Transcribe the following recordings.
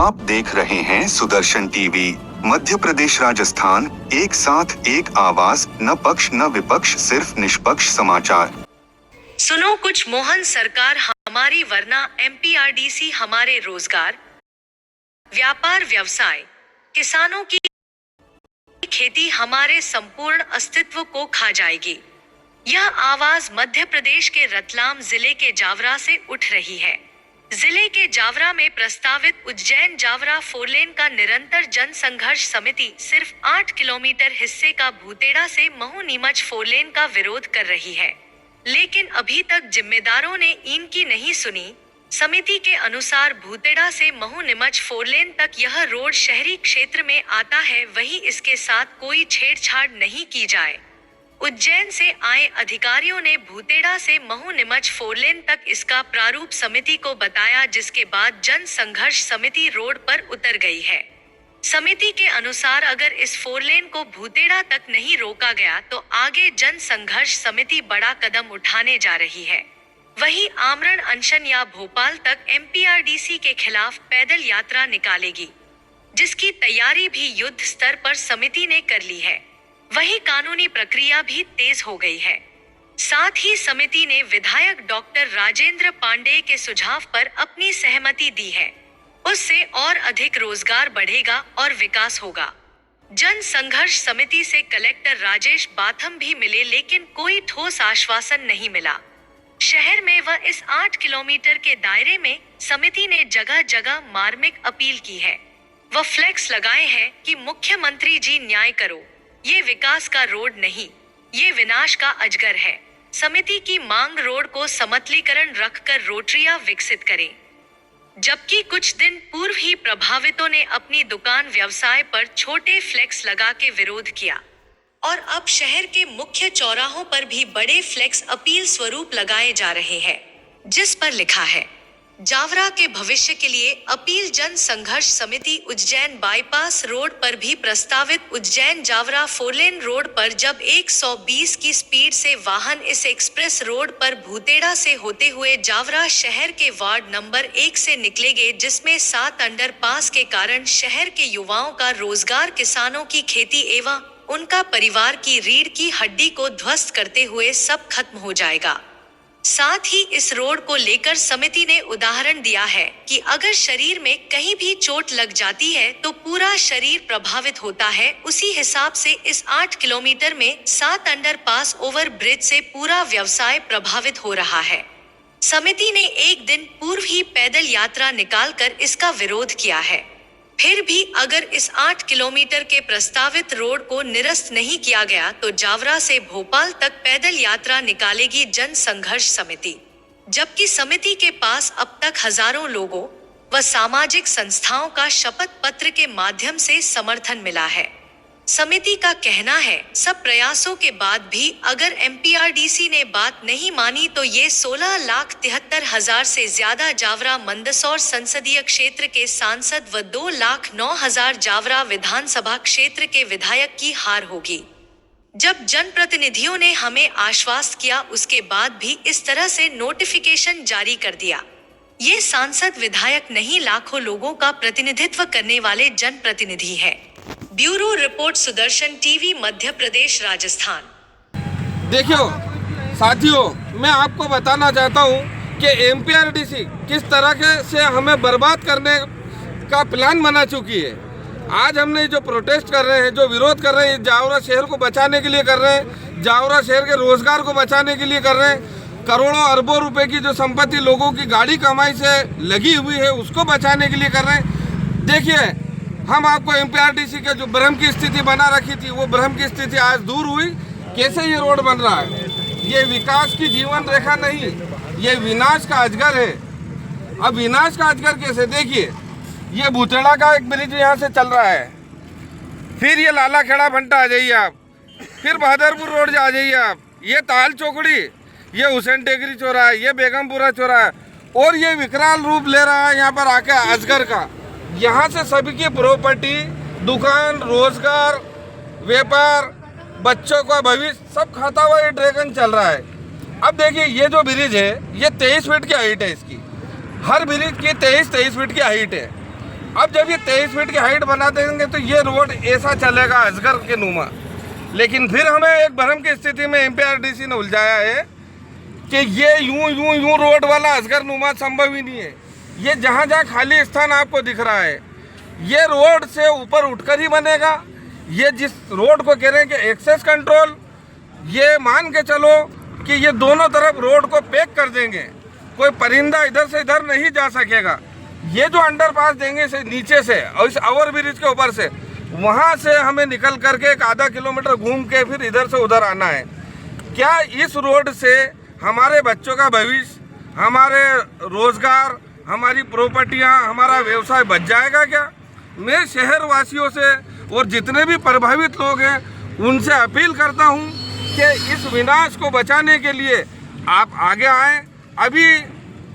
आप देख रहे हैं सुदर्शन टीवी। मध्य प्रदेश राजस्थान, एक साथ एक आवाज, न पक्ष न विपक्ष, सिर्फ निष्पक्ष समाचार। सुनो कुछ, मोहन सरकार हमारी वरना एमपीआरडीसी हमारे रोजगार, व्यापार व्यवसाय, किसानों की खेती हमारे संपूर्ण अस्तित्व को खा जाएगी। यह आवाज मध्य प्रदेश के रतलाम जिले के जावरा से उठ रही है। जिले के जावरा में प्रस्तावित उज्जैन जावरा फोरलेन का निरंतर जन संघर्ष समिति सिर्फ 8 किलोमीटर हिस्से का भूतेड़ा से महू नीमच फोरलेन का विरोध कर रही है, लेकिन अभी तक जिम्मेदारों ने इनकी नहीं सुनी। समिति के अनुसार भूतेड़ा से महू नीमच फोरलेन तक यह रोड शहरी क्षेत्र में आता है, वहीं इसके साथ कोई छेड़छाड़ नहीं की जाए। उज्जैन से आए अधिकारियों ने भूतेड़ा से महू नीमच फोरलेन तक इसका प्रारूप समिति को बताया, जिसके बाद जन संघर्ष समिति रोड पर उतर गई है। समिति के अनुसार अगर इस फोरलेन को भूतेड़ा तक नहीं रोका गया तो आगे जन संघर्ष समिति बड़ा कदम उठाने जा रही है। वहीं आमरण अनशन या भोपाल तक एमपीआरडीसी के खिलाफ पैदल यात्रा निकालेगी, जिसकी तैयारी भी युद्ध स्तर पर समिति ने कर ली है। वहीं कानूनी प्रक्रिया भी तेज हो गई है। साथ ही समिति ने विधायक डॉक्टर राजेंद्र पांडेय के सुझाव पर अपनी सहमति दी है। उससे और अधिक रोजगार बढ़ेगा और विकास होगा। जन संघर्ष समिति से कलेक्टर राजेश बाथम भी मिले, लेकिन कोई ठोस आश्वासन नहीं मिला। शहर में व इस 8 किलोमीटर के दायरे में समिति ने जगह जगह मार्मिक अपील की है। वह फ्लेक्स लगाए हैं कि मुख्यमंत्री जी न्याय करो, ये विकास का रोड नहीं, ये विनाश का अजगर है। समिति की मांग रोड को समतलीकरण रखकर रोटरियां विकसित करें। जबकि कुछ दिन पूर्व ही प्रभावितों ने अपनी दुकान व्यवसाय पर छोटे फ्लेक्स लगा के विरोध किया और अब शहर के मुख्य चौराहों पर भी बड़े फ्लेक्स अपील स्वरूप लगाए जा रहे हैं, जिस पर लिखा है, जावरा के भविष्य के लिए अपील। जन संघर्ष समिति उज्जैन बाईपास रोड पर भी प्रस्तावित उज्जैन जावरा फोरलेन रोड पर जब 120 की स्पीड से वाहन इस एक्सप्रेस रोड पर भूतेड़ा से होते हुए जावरा शहर के वार्ड नंबर 1 से निकलेंगे, जिसमें 7 अंडरपास के कारण शहर के युवाओं का रोजगार, किसानों की खेती एवं उनका परिवार की रीढ़ की हड्डी को ध्वस्त करते हुए सब खत्म हो जाएगा। साथ ही इस रोड को लेकर समिति ने उदाहरण दिया है कि अगर शरीर में कहीं भी चोट लग जाती है तो पूरा शरीर प्रभावित होता है। उसी हिसाब से इस 8 किलोमीटर में 7 अंडरपास ओवर ब्रिज से पूरा व्यवसाय प्रभावित हो रहा है। समिति ने एक दिन पूर्व ही पैदल यात्रा निकालकर इसका विरोध किया है। फिर भी अगर इस 8 किलोमीटर के प्रस्तावित रोड को निरस्त नहीं किया गया तो जावरा से भोपाल तक पैदल यात्रा निकालेगी जन संघर्ष समिति। जबकि समिति के पास अब तक हजारों लोगों व सामाजिक संस्थाओं का शपथ पत्र के माध्यम से समर्थन मिला है। समिति का कहना है, सब प्रयासों के बाद भी अगर एमपीआरडीसी ने बात नहीं मानी तो ये 16,73,000 से ज्यादा जावरा मंदसौर संसदीय क्षेत्र के सांसद व 2,09,000 जावरा विधानसभा क्षेत्र के विधायक की हार होगी। जब जनप्रतिनिधियों ने हमें आश्वस्त किया, उसके बाद भी इस तरह से नोटिफिकेशन जारी कर दिया। ये सांसद विधायक नहीं, लाखों लोगों का प्रतिनिधित्व करने वाले जनप्रतिनिधि है। Bureau report, Sudarshan TV, Madhya Pradesh Rajasthan. देखियो साथियों, मैं आपको बताना चाहता हूँ कि एमपीआरडीसी किस तरह के से हमें बर्बाद करने का प्लान बना चुकी है। आज हमने जो प्रोटेस्ट कर रहे हैं, जो विरोध कर रहे हैं, जावरा शहर को बचाने के लिए कर रहे हैं, जावरा शहर के रोजगार को बचाने के लिए कर रहे हैं। करोड़ों अरबों रुपए की जो संपत्ति लोगों की गाड़ी कमाई से लगी हुई है, उसको बचाने के लिए कर रहे हैं। देखिए, हम आपको एमपीआरडीसी के जो भ्रम की स्थिति बना रखी थी, वो भ्रम की स्थिति आज दूर हुई। कैसे ये रोड बन रहा है? ये विकास की जीवन रेखा नहीं, ये विनाश का अजगर है। अब विनाश का अजगर कैसे? देखिए, ये भूतेड़ा का एक ब्रिज यहाँ से चल रहा है, फिर ये लाला खेड़ा भंटा आ जाइए आप, फिर बहादुरपुर रोड आ जाइए आप, ये ताल चौकड़ी, ये हुसैन टेकरी चौराहा, ये बेगमपुरा चौराहा, और ये विकराल रूप ले रहा है यहाँ पर आके अजगर का। यहाँ से सभी की प्रॉपर्टी, दुकान, रोजगार, व्यापार, बच्चों का भविष्य सब खाता हुआ ये ड्रैगन चल रहा है। अब देखिए, ये जो ब्रिज है, ये 23 फीट की हाइट है इसकी। हर ब्रिज की 23 फीट की हाइट है। अब जब ये 23 फीट की हाइट बना देंगे तो ये रोड ऐसा चलेगा अजगर के नुमा। लेकिन फिर हमें एक भ्रम की स्थिति में एमपीआरडीसी ने उलझाया है कि ये यूं रोड वाला अजगर नुमा संभव ही नहीं है। ये जहाँ खाली स्थान आपको दिख रहा है ये रोड से ऊपर उठकर ही बनेगा। ये जिस रोड को कह रहे हैं कि एक्सेस कंट्रोल, ये मान के चलो कि ये दोनों तरफ रोड को पैक कर देंगे, कोई परिंदा इधर से इधर नहीं जा सकेगा। ये जो अंडरपास देंगे इसे नीचे से और इस ओवर ब्रिज के ऊपर से, वहाँ से हमें निकल करके एक आधा किलोमीटर घूम के फिर इधर से उधर आना है। क्या इस रोड से हमारे बच्चों का भविष्य, हमारे रोजगार, हमारी प्रॉपर्टियाँ, हमारा व्यवसाय बच जाएगा क्या? मैं शहर वासियों से और जितने भी प्रभावित लोग हैं उनसे अपील करता हूँ कि इस विनाश को बचाने के लिए आप आगे आएँ। अभी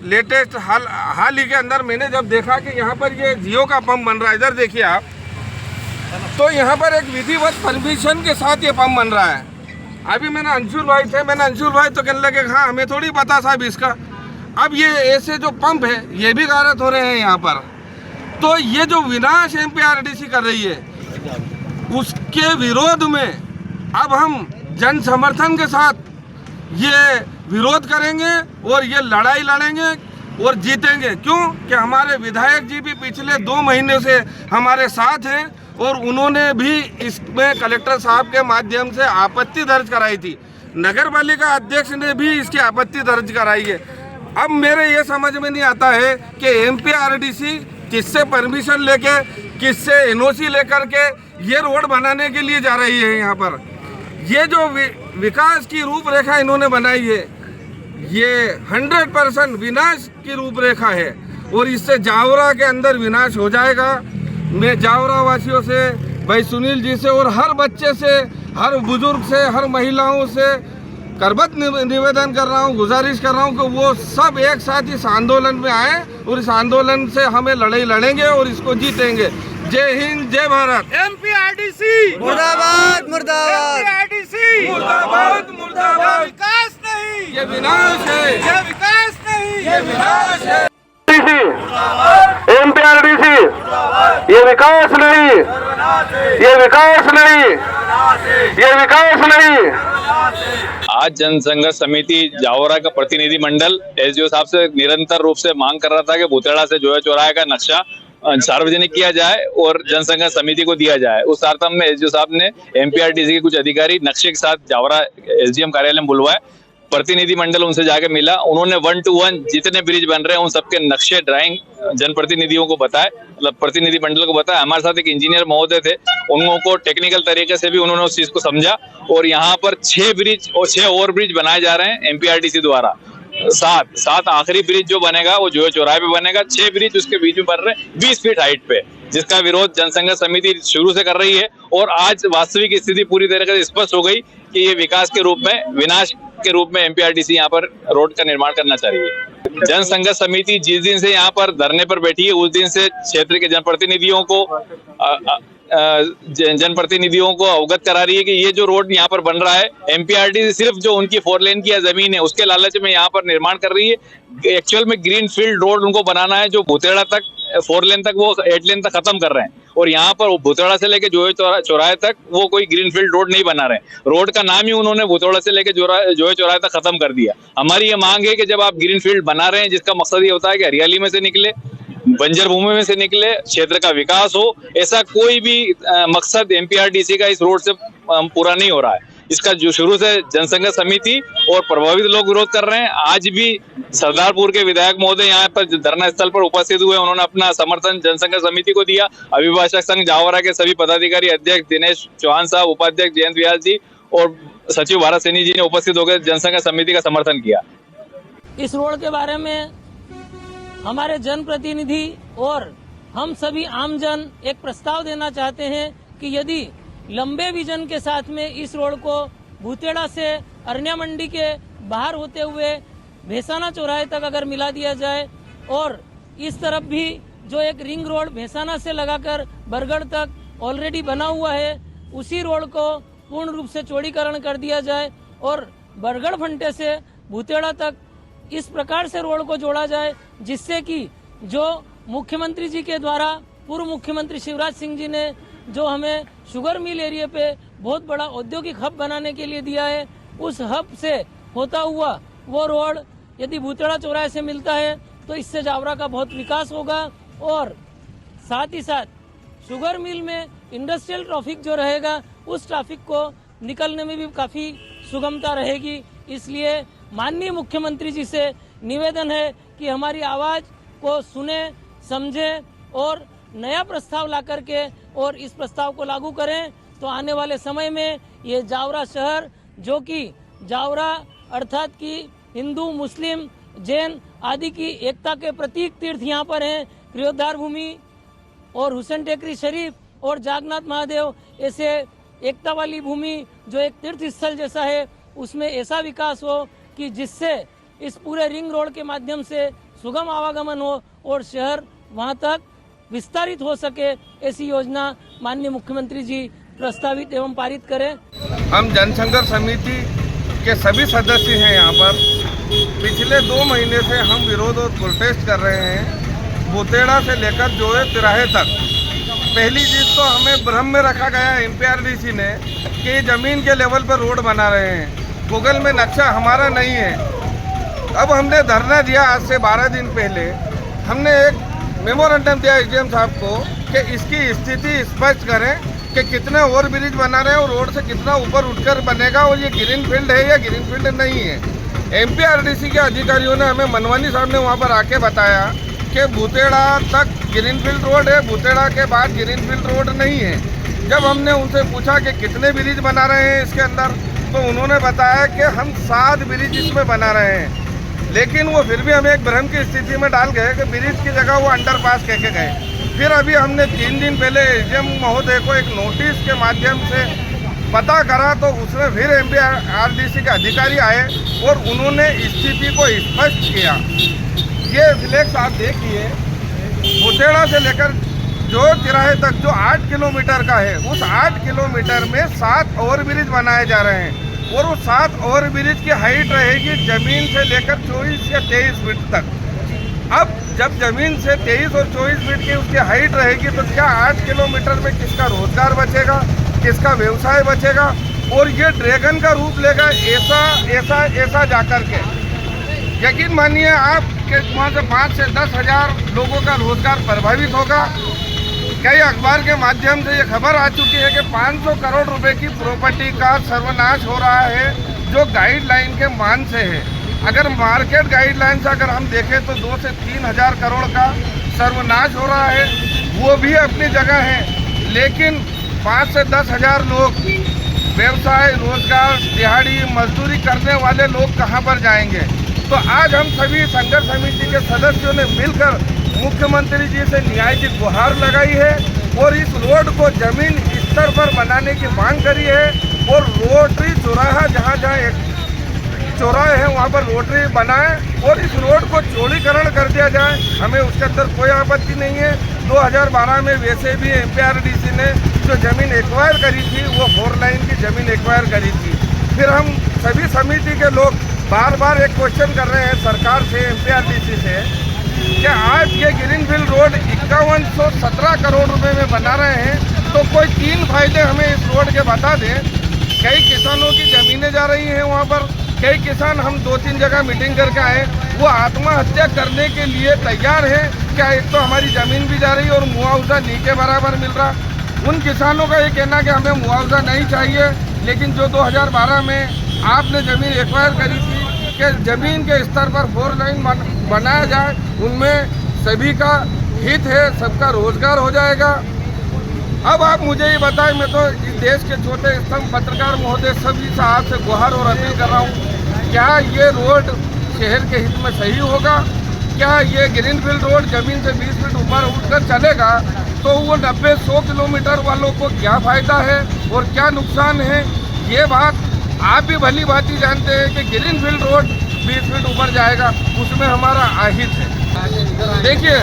लेटेस्ट हाल ही के अंदर मैंने जब देखा कि यहाँ पर ये जियो का पंप बन रहा है, इधर देखिए आप, तो यहाँ पर एक विधिवत परमिशन के साथ ये पंप बन रहा है। अभी मैंने अंशुल भाई तो कहने लगे हाँ हमें थोड़ी पता साहब इसका। अब ये ऐसे जो पंप है ये भी गारत हो रहे हैं यहाँ पर। तो ये जो विनाश एमपीआरडीसी कर रही है उसके विरोध में अब हम जन समर्थन के साथ ये विरोध करेंगे और ये लड़ाई लड़ेंगे और जीतेंगे। क्यों कि हमारे विधायक जी भी पिछले 2 महीने से हमारे साथ हैं और उन्होंने भी इसमें कलेक्टर साहब के माध्यम से आपत्ति दर्ज कराई थी। नगर पालिका अध्यक्ष ने भी इसकी आपत्ति दर्ज कराई है। अब मेरे ये समझ में नहीं आता है कि एमपीआरडीसी किससे परमिशन लेके, किससे एनओसी लेकर के ये रोड बनाने के लिए जा रही है। यहाँ पर ये जो विकास की रूपरेखा इन्होंने बनाई है ये 100% विनाश की रूपरेखा है और इससे जावरा के अंदर विनाश हो जाएगा। मैं जावरा वासियों से, भाई सुनील जी से और हर बच्चे से, हर बुजुर्ग से, हर महिलाओं से करबत निवेदन कर रहा हूँ, गुजारिश कर रहा हूँ कि वो सब एक साथ इस आंदोलन में आए और इस आंदोलन से हमें लड़ाई लड़ेंगे और इसको जीतेंगे। जय हिंद, जय भारत। एमपीआरडीसी मुर्दाबाद मुर्दाबाद। एमपीआरडीसी मुर्दाबाद मुर्दाबाद। विकास नहीं, ये विनाश है, ये विकास नहीं, ये विनाश है। एमपीआरडीसी ये विकास नहीं, ये विकास नहीं, ये विकास नहीं। आज जनसंघर्ष समिति जावरा का प्रतिनिधि मंडल एसडीओ साहब से निरंतर रूप से मांग कर रहा था कि भूतेड़ा से जोया चौराहे का नक्शा सार्वजनिक किया जाए और जनसंघर्ष समिति को दिया जाए। उस अर्थम में एसडीओ साहब ने एमपीआरडीसी के कुछ अधिकारी नक्शे के साथ जावरा एसडीएम कार्यालय में बुलवाए। प्रतिनिधि मंडल उनसे जाके मिला, उन्होंने 1 to 1 जितने ब्रिज बन रहे हैं उन सबके नक्शे ड्राइंग जनप्रतिनिधियों को बताए, मतलब प्रतिनिधि मंडल को बताया। हमारे साथ एक इंजीनियर महोदय थे, उन को टेक्निकल तरीके से भी उन्होंने उस चीज को समझा और यहाँ पर 6 ब्रिज और 6 ओवर ब्रिज बनाए जा रहे हैं एमपीआरडीसी द्वारा। 7 आखिरी ब्रिज जो बनेगा वो जो चौराहे पे बनेगा। 6 ब्रिज उसके बीच में बन रहे हैं 20 फीट हाइट पे, जिसका विरोध जनसंघर्ष समिति शुरू से कर रही है। और आज वास्तविक स्थिति पूरी तरीके से स्पष्ट हो गई कि ये विकास के रूप में, विनाश के रूप में एमपीआरडीसी यहाँ पर रोड का निर्माण करना चाह रही है। जनसंघर्ष समिति जिस दिन से यहाँ पर धरने पर बैठी है उस दिन से क्षेत्र के जनप्रतिनिधियों को अवगत करा रही है कि ये जो रोड यहाँ पर बन रहा है एमपीआरडीसी सिर्फ जो उनकी 4 लेन की जमीन है उसके लालच में यहाँ पर निर्माण कर रही है। एक्चुअल में ग्रीन फील्ड रोड उनको बनाना है जो भूतेड़ा तक 4 लेन तक, वो 8 लेन तक खत्म कर रहे हैं और यहाँ पर भूतेड़ा से लेके जोए चौराहे तक वो कोई ग्रीन फील्ड रोड नहीं बना रहे। रोड का नाम ही उन्होंने भूतेड़ा से लेके जोए चौराहे तक खत्म कर दिया। हमारी ये मांग है कि जब आप ग्रीन फील्ड बना रहे हैं जिसका मकसद ये होता है कि हरियाली में से निकले, बंजर भूमि में से निकले, क्षेत्र का विकास हो, ऐसा कोई भी मकसद एमपीआरडीसी का इस रोड से पूरा नहीं हो रहा है। इसका जो शुरू से जनसंघर्ष समिति और प्रभावित लोग विरोध कर रहे हैं। आज भी सरदारपुर के विधायक महोदय यहाँ पर धरना स्थल पर उपस्थित हुए, उन्होंने अपना समर्थन जनसंघर्ष समिति को दिया। अभिभाषक संघ जावरा के सभी पदाधिकारी, अध्यक्ष दिनेश चौहान साहब, उपाध्यक्ष जयंत व्यास जी और सचिव भारत सैनी जी ने उपस्थित होकर जनसंघर्ष समिति का समर्थन किया। इस रोड के बारे में हमारे जनप्रतिनिधि और हम सभी आमजन एक प्रस्ताव देना चाहते हैं कि यदि लंबे विजन के साथ में इस रोड को भूतेड़ा से अरण्या मंडी के बाहर होते हुए भैसाना चौराहे तक अगर मिला दिया जाए और इस तरफ भी जो एक रिंग रोड भैसाना से लगाकर बरगढ़ तक ऑलरेडी बना हुआ है उसी रोड को पूर्ण रूप से चौड़ीकरण कर दिया जाए और बरगढ़ फंटे से भूतेड़ा तक इस प्रकार से रोड को जोड़ा जाए जिससे कि जो मुख्यमंत्री जी के द्वारा पूर्व मुख्यमंत्री शिवराज सिंह जी ने जो हमें शुगर मिल एरिया पे बहुत बड़ा औद्योगिक हब बनाने के लिए दिया है, उस हब से होता हुआ वो रोड यदि भूतड़ा चौराहे से मिलता है तो इससे जावरा का बहुत विकास होगा और साथ ही साथ शुगर मिल में इंडस्ट्रियल ट्रैफिक जो रहेगा उस ट्रैफिक को निकलने में भी काफ़ी सुगमता रहेगी। इसलिए माननीय मुख्यमंत्री जी से निवेदन है कि हमारी आवाज़ को सुने, समझे और नया प्रस्ताव ला करके और इस प्रस्ताव को लागू करें तो आने वाले समय में ये जावरा शहर, जो कि जावरा अर्थात कि हिंदू, मुस्लिम, जैन आदि की एकता के प्रतीक तीर्थ यहाँ पर हैं, प्रियोद्धार भूमि और हुसैन टेकरी शरीफ और जागन्नाथ महादेव, ऐसे एकता वाली भूमि जो एक तीर्थ स्थल जैसा है, उसमें ऐसा विकास हो कि जिससे इस पूरे रिंग रोड के माध्यम से सुगम आवागमन हो और शहर वहां तक विस्तारित हो सके। ऐसी योजना माननीय मुख्यमंत्री जी प्रस्तावित एवं पारित करें। हम जनसंघर्ष समिति के सभी सदस्य हैं यहाँ पर। पिछले 2 महीने से हम विरोध और प्रोटेस्ट कर रहे हैं, भूतेड़ा से लेकर जोए तिराहे तक। पहली चीज़ तो हमें भ्रम में रखा गया MPRDC ने कि ज़मीन के लेवल पर रोड बना रहे हैं, गूगल में नक्शा हमारा नहीं है। अब हमने धरना दिया, आज से 12 दिन पहले हमने एक मेमोरेंडम दिया SDM साहब को कि इसकी स्थिति स्पष्ट करें कि कितने ओवर ब्रिज बना रहे हैं और रोड से कितना ऊपर उठकर बनेगा और ये ग्रीन फील्ड है या ग्रीन फील्ड नहीं है। MPRDC के अधिकारियों ने हमें, मनवानी साहब ने वहाँ पर आके बताया कि भूतेड़ा तक ग्रीनफील्ड रोड है, भूतेड़ा के बाद ग्रीनफील्ड रोड नहीं है। जब हमने उनसे पूछा कि कितने ब्रिज बना रहे हैं इसके अंदर, तो उन्होंने बताया कि हम 7 ब्रिज इसमें बना रहे हैं। लेकिन वो फिर भी हमें एक भ्रम की स्थिति में डाल गए कि ब्रिज की जगह वो अंडरपास कह के गए। फिर अभी हमने 3 दिन पहले SDM महोदय को एक नोटिस के माध्यम से पता करा, तो उसमें फिर MPRDC के अधिकारी आए और उन्होंने स्थिति को स्पष्ट किया। ये फ्लैक्स आप देखिए, भूतेड़ा से लेकर जो तिराहे तक जो 8 किलोमीटर का है, उस 8 किलोमीटर में 7 ओवर ब्रिज बनाए जा रहे हैं और वो 7 ओवर ब्रिज की हाइट रहेगी जमीन से लेकर 24 या 23 फीट तक। अब जब जमीन से 23 और 24 फीट की उसकी हाइट रहेगी तो क्या 8 किलोमीटर में किसका रोजगार बचेगा, किसका व्यवसाय बचेगा? और ये ड्रैगन का रूप लेगा ऐसा जाकर के। यकीन मानिए आप कि वहाँ से 5 से 10 हज़ार लोगों का रोजगार प्रभावित होगा। कई अखबार के माध्यम से ये खबर आ चुकी है कि 500 करोड़ रुपए की प्रॉपर्टी का सर्वनाश हो रहा है, जो गाइडलाइन के मान से है। अगर मार्केट गाइडलाइन से अगर हम देखें तो 2 से 3 हज़ार करोड़ का सर्वनाश हो रहा है, वो भी अपनी जगह है। लेकिन 5 से 10 हज़ार लोग व्यवसाय, रोजगार, दिहाड़ी मजदूरी करने वाले लोग कहाँ पर जाएंगे? तो आज हम सभी संघर्ष समिति के सदस्यों ने मिलकर मुख्यमंत्री जी से न्याय की गुहार लगाई है और इस रोड को जमीन स्तर पर बनाने की मांग करी है। और रोटरी चौराहा, जहाँ चौराहे हैं वहाँ पर रोटरी बनाए और इस रोड को चौड़ीकरण कर दिया जाए, हमें उसके अंदर कोई आपत्ति नहीं है। 2012 में वैसे भी MPRDC ने जो ज़मीन एक्वायर करी थी वो 4 लाइन की ज़मीन एक्वायर करी थी। फिर हम सभी समिति के लोग बार बार एक क्वेश्चन कर रहे हैं सरकार से, MPRDC से, कि आज ये ग्रीनफील्ड रोड 5117 करोड़ रुपए में बना रहे हैं, तो कोई 3 फायदे हमें इस रोड के बता दें। कई किसानों की ज़मीनें जा रही हैं वहाँ पर, कई किसान, हम 2-3 जगह मीटिंग करके आए, वो आत्महत्या करने के लिए तैयार हैं। क्या एक तो हमारी ज़मीन भी जा रही है और मुआवजा नी के बराबर मिल रहा। उन किसानों का ये कहना कि हमें मुआवजा नहीं चाहिए, लेकिन जो 2012 में आपने ज़मीन एक्वायर करी थी कि ज़मीन के स्तर पर 4 लाइन बनाया जाए, उनमें सभी का हित है, सबका रोजगार हो जाएगा। अब आप मुझे ये बताएं, मैं तो इस देश के छोटे स्तंभ पत्रकार महोदय सभी से आपसे गुहार और अपील कर रहा हूँ, क्या ये रोड शहर के हित में सही होगा? क्या ये ग्रीनफील्ड रोड जमीन से 20 फीट ऊपर उठकर चलेगा तो वो 90-100 किलोमीटर वालों को क्या फ़ायदा है और क्या नुकसान है? ये बात आप भी भली भांति जानते हैं कि ग्रीनफील्ड रोड 20 फीट ऊपर जाएगा, उसमें हमारा आहित है। देखिए,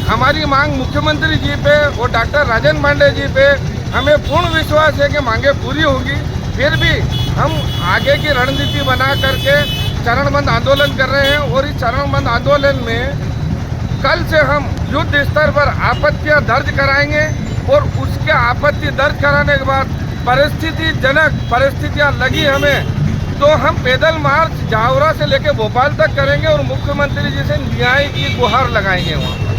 हमारी मांग मुख्यमंत्री जी पे और डॉक्टर राजन पांडे जी पे हमें पूर्ण विश्वास है कि मांगे पूरी होगी। फिर भी हम आगे की रणनीति बना करके चरणबद्ध आंदोलन कर रहे हैं और इस चरणबद्ध आंदोलन में कल से हम युद्ध स्तर पर आपत्तियां दर्ज कराएंगे और उसके आपत्ति दर्ज कराने के बाद परिस्थितिजनक परिस्थितियां लगी हमें तो हम पैदल मार्च जावरा से लेकर भोपाल तक करेंगे और मुख्यमंत्री जी से न्याय की गुहार लगाएंगे वहाँ।